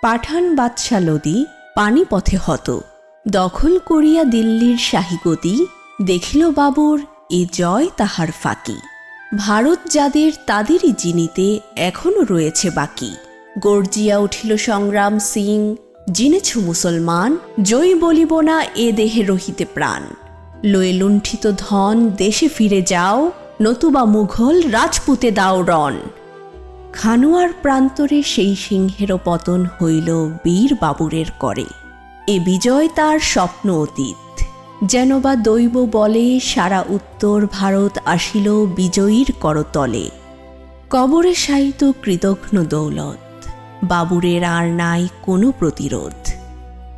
পাঠান বাদশা লদি পানিপথে হত, দখল করিয়া দিল্লির শাহীগতি, দেখিল বাবুর এ জয় তাহার ফাঁকি। ভারত যাদের তাদেরই জিনিতে এখনো রয়েছে বাকি। গর্জিয়া উঠিল সংগ্রাম সিং, জিনেছ মুসলমান, জয় বলিব না এ দেহে রহিতে প্রাণ। লয়ে লুণ্ঠিত ধন দেশে ফিরে যাও, নতুবা মুঘল রাজপুতে দাও রণ। খানোয়ার প্রান্তরে সেই সিংহেরও পতন হইল বীর বাবুরের করে। এ বিজয় তার স্বপ্ন অতীত, যেন বা দৈব বলে সারা উত্তর ভারত আসিল বিজয়ীর করতলে। কবরে শায়িত কৃতঘ্ন দৌলত, বাবুরের আর নাই কোনো প্রতিরোধ।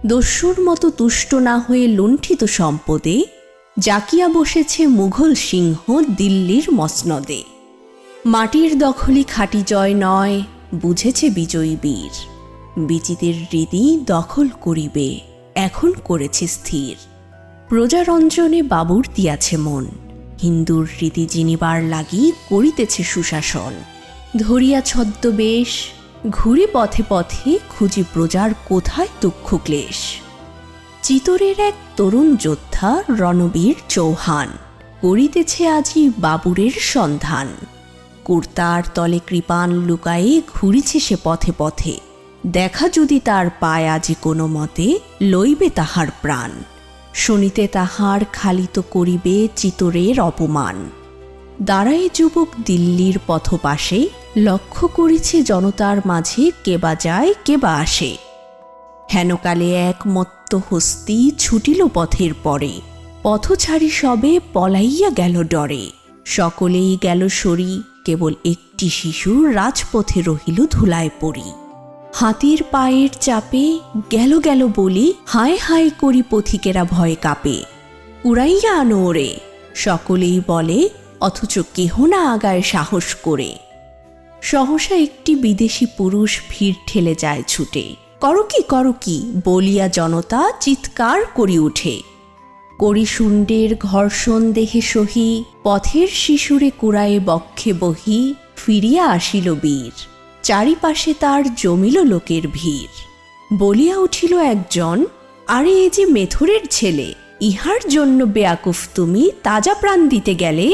দস্যুর মতো তুষ্ট না হয়ে লুণ্ঠিত সম্পদে জাকিয়া বসেছে মুঘল সিংহ দিল্লির মসনদে। মাটির দখলই খাঁটি জয় নয়, বুঝেছে বিজয়ী বীর। বিজিতের হৃদি দখল করিবে, এখন করেছে স্থির। প্রজারঞ্জনে বাবুর দিয়াছে মন, হিন্দুর রীতি জিনিবার লাগি করিতেছে সুশাসন। ধরিয়া ছদ্মবেশ ঘুরি পথে পথে, খুঁজি প্রজার কোথায় দুঃখ ক্লেশ। চিতরের এক তরুণ যোদ্ধা রণবীর চৌহান, করিতেছে আজি বাবুরের সন্ধান। কুর্তার তলে কৃপান লুকায়ে ঘুরিছে সে পথে পথে, দেখা যদি তার পায় আজি কোনো মতে, লইবে তাহার প্রাণ। শুনিতে তাহার খালিত করিবে চিতরের অপমান। দাঁড়ায় যুবক দিল্লির পথপাশে, লক্ষ্য করেছে জনতার মাঝে কেবা যায় কেবা আসে। হেনকালে এক মত্ত হস্তি ছুটিল পথের পরে, পথ ছাড়ি সবে পলাইয়া গেল ডরে। সকলেই গেল সরি, কেবল একটি শিশু রাজপথে রহিল ধুলায় পড়ি। হাতির পায়ের চাপে গেল গেল বলি, হায় হায় করি পথিকেরা ভয় কাঁপে। উড়াইয়া আনো ওরে, সকলেই বলে, অথচ কেহ না আগায় সাহস করে। সহসা একটি বিদেশি পুরুষ ভিড় ঠেলে যায় ছুটে, করো কি বলিয়া জনতা চিৎকার করি উঠে। করিশুণ্ডের ঘর্ষণ দেহে সহি, পথের শিশুরে কুড়ায়ে বক্ষে বহি, ফিরিয়া আসিল বীর। চারিপাশে তার জমিল লোকের ভিড়। বলিয়া উঠিল একজন, আরে এ যে মেথরের ছেলে, ইহার জন্য বেয়াকুফ তুমি তাজা প্রাণ দিতে গেলে।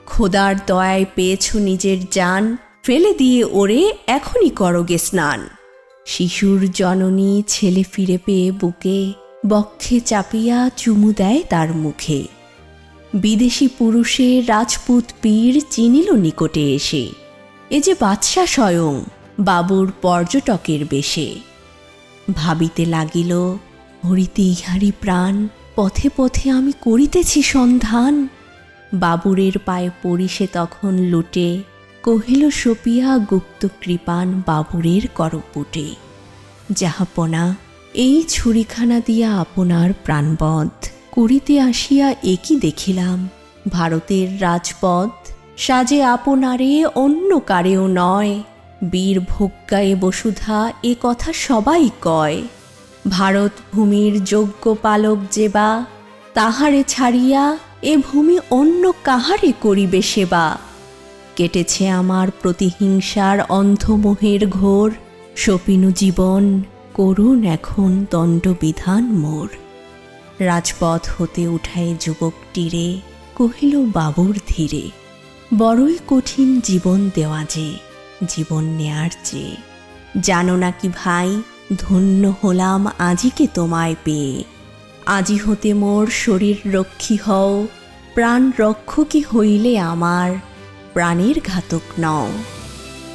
খোদার দয়ায় পেয়েছ নিজের জান, ফেলে দিয়ে ওরে এখনই করোগে স্নান। শিশুর জননী ছেলে ফিরে পেয়ে বুকে, বক্ষে চাপিয়া চুমু দেয় তার মুখে। বিদেশি পুরুষে রাজপুত পীর চিনিল নিকটে এসে, এ যে বাদশা স্বয়ং, বাবুর পর্যটকের বেশে। ভাবিতে লাগিল, হরিতে ইহারি প্রাণ, পথে পথে আমি করিতেছি সন্ধান। বাবুরের পায়ে পড়ি সে তখন লুটে, কহিল সপিয়া গুপ্ত কৃপান বাবুরের করপুটে। যাহাপনা, এই ছুরিখানা দিয়া আপনার প্রাণবধ করিতে আসিয়া একই দেখিলাম ভারতের রাজপথ। সাজে আপনারে অন্য কারেও নয়, বীর ভোগ্যায়ে বসুধা এ কথা সবাই কয়। ভারত ভূমির যোগ্য পালক যেবা, তাহারে ছাড়িয়া এ ভূমি অন্য কাহারে করিবে সেবা। কেটেছে আমার প্রতিহিংসার অন্ধমোহের ঘোর, সপিনু জীবন করুন এখন দণ্ডবিধান মোর। রাজপথ হতে উঠায় যুবকটিরে, কহিল বাবুর ধীরে, বড়ই কঠিন জীবন দেওয়া যে, জীবন নেয়ার চেয়ে। জানো না কি ভাই, ধন্য হলাম আজিকে তোমায় পেয়ে। আজি হতে মোর শরীর রক্ষী হও, প্রাণ রক্ষকী হইলে আমার, প্রাণের ঘাতক নও।